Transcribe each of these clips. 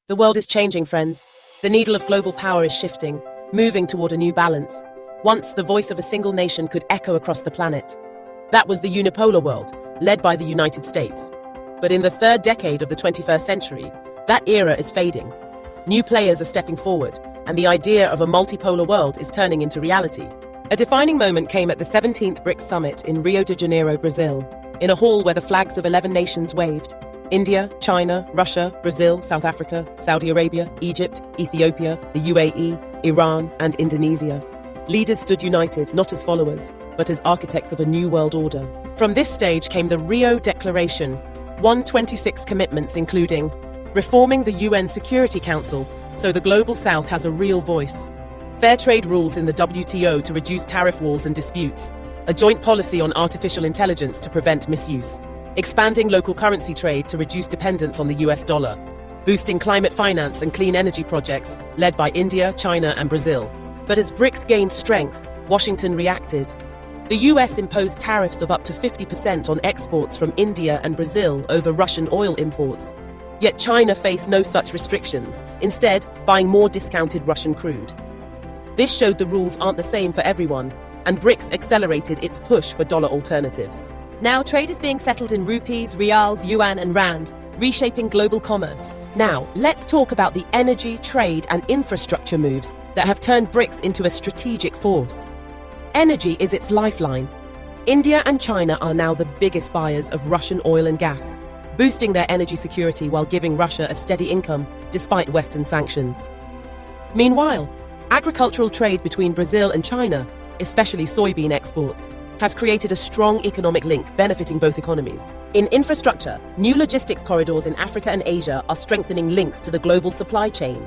The world is changing, friends. The needle of global power is shifting, moving toward a new balance. Once, the voice of a single nation could echo across the planet. That was the unipolar world, led by the United States. But in the third decade of the 21st century, that era is fading. New players are stepping forward, and the idea of a multipolar world is turning into reality. A defining moment came at the 17th BRICS summit in Rio de Janeiro, Brazil, in a hall where the flags of 11 nations waved. India, China, Russia, Brazil, South Africa, Saudi Arabia, Egypt, Ethiopia, the UAE, Iran, and Indonesia. Leaders stood united, not as followers, but as architects of a new world order. From this stage came the Rio Declaration, 126 commitments including reforming the UN Security Council so the Global South has a real voice, fair trade rules in the WTO to reduce tariff wars and disputes, a joint policy on artificial intelligence to prevent misuse, expanding local currency trade to reduce dependence on the US dollar, boosting climate finance and clean energy projects led by India, China, and Brazil. But as BRICS gained strength, Washington reacted. The US imposed tariffs of up to 50% on exports from India and Brazil over Russian oil imports. Yet China faced no such restrictions, instead buying more discounted Russian crude. This showed the rules aren't the same for everyone, and BRICS accelerated its push for dollar alternatives. Now trade is being settled in rupees, rials, yuan, and rand, reshaping global commerce. Now, let's talk about the energy, trade, and infrastructure moves that have turned BRICS into a strategic force. Energy is its lifeline. India and China are now the biggest buyers of Russian oil and gas, boosting their energy security while giving Russia a steady income despite Western sanctions. Meanwhile, agricultural trade between Brazil and China, especially soybean exports, has created a strong economic link benefiting both economies. In infrastructure, new logistics corridors in Africa and Asia are strengthening links to the global supply chain.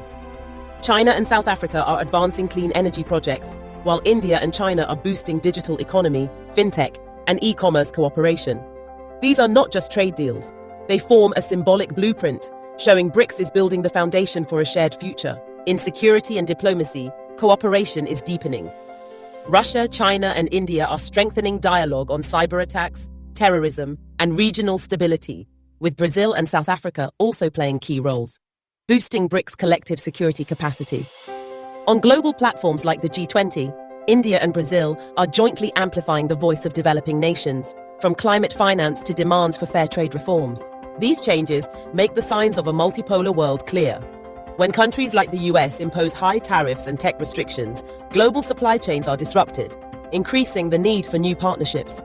China and South Africa are advancing clean energy projects, while India and China are boosting digital economy, fintech, and e-commerce cooperation. These are not just trade deals. They form a symbolic blueprint, showing BRICS is building the foundation for a shared future. In security and diplomacy, cooperation is deepening. Russia, China, and India are strengthening dialogue on cyber attacks, terrorism, and regional stability, with Brazil and South Africa also playing key roles, boosting BRICS' collective security capacity. On global platforms like the G20, India and Brazil are jointly amplifying the voice of developing nations, from climate finance to demands for fair trade reforms. These changes make the signs of a multipolar world clear. When countries like the US impose high tariffs and tech restrictions, global supply chains are disrupted, increasing the need for new partnerships.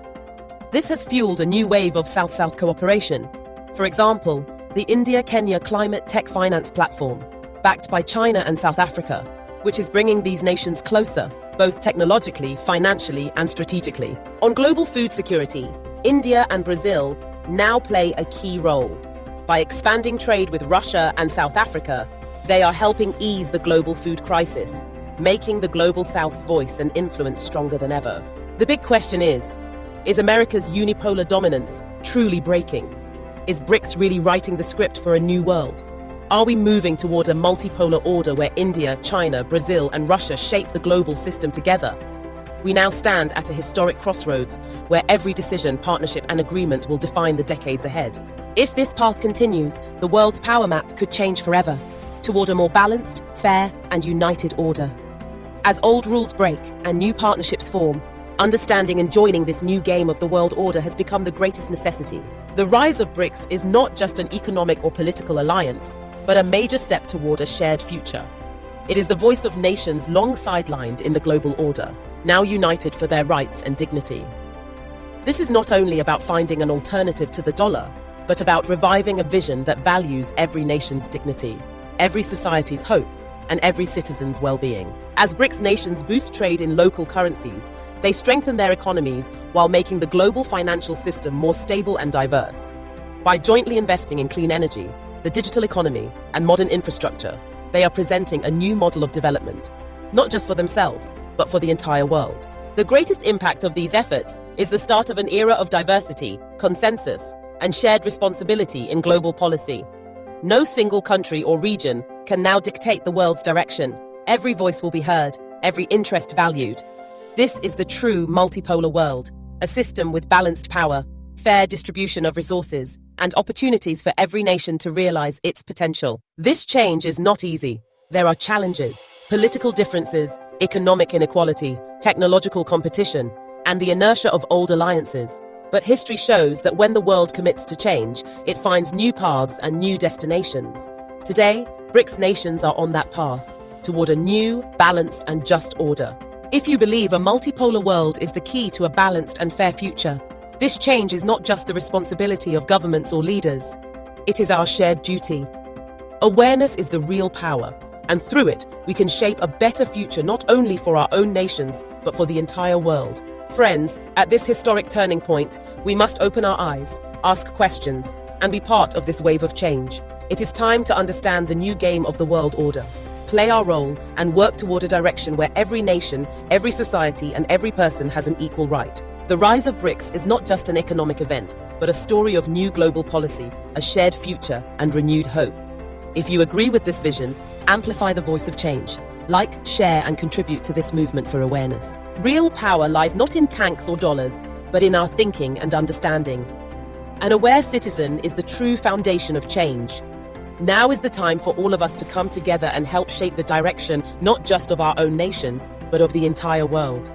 This has fueled a new wave of South-South cooperation. For example, the India-Kenya Climate Tech Finance Platform, backed by China and South Africa, which is bringing these nations closer, both technologically, financially, and strategically. On global food security, India and Brazil now play a key role. By expanding trade with Russia and South Africa, they are helping ease the global food crisis, making the Global South's voice and influence stronger than ever. The big question is America's unipolar dominance truly breaking? Is BRICS really writing the script for a new world? Are we moving toward a multipolar order where India, China, Brazil, and Russia shape the global system together? We now stand at a historic crossroads where every decision, partnership, and agreement will define the decades ahead. If this path continues, the world's power map could change forever, toward a more balanced, fair, and united order. As old rules break and new partnerships form, understanding and joining this new game of the world order has become the greatest necessity. The rise of BRICS is not just an economic or political alliance, but a major step toward a shared future. It is the voice of nations long sidelined in the global order, now united for their rights and dignity. This is not only about finding an alternative to the dollar, but about reviving a vision that values every nation's dignity, every society's hope, and every citizen's well-being. As BRICS nations boost trade in local currencies, they strengthen their economies while making the global financial system more stable and diverse. By jointly investing in clean energy, the digital economy, and modern infrastructure, they are presenting a new model of development, not just for themselves, but for the entire world. The greatest impact of these efforts is the start of an era of diversity, consensus, and shared responsibility in global policy. No single country or region can now dictate the world's direction. Every voice will be heard, every interest valued. This is the true multipolar world, a system with balanced power, fair distribution of resources, and opportunities for every nation to realize its potential. This change is not easy. There are challenges, political differences, economic inequality, technological competition, and the inertia of old alliances. But history shows that when the world commits to change, it finds new paths and new destinations. Today, BRICS nations are on that path, toward a new, balanced, and just order. If you believe a multipolar world is the key to a balanced and fair future, this change is not just the responsibility of governments or leaders. It is our shared duty. Awareness is the real power, and through it, we can shape a better future not only for our own nations, but for the entire world. Friends, at this historic turning point, we must open our eyes, ask questions, and be part of this wave of change. It is time to understand the new game of the world order, play our role, and work toward a direction where every nation, every society, and every person has an equal right. The rise of BRICS is not just an economic event, but a story of new global policy, a shared future, and renewed hope. If you agree with this vision, amplify the voice of change. Like, share, and contribute to this movement for awareness. Real power lies not in tanks or dollars, but in our thinking and understanding. An aware citizen is the true foundation of change. Now is the time for all of us to come together and help shape the direction not just of our own nations, but of the entire world.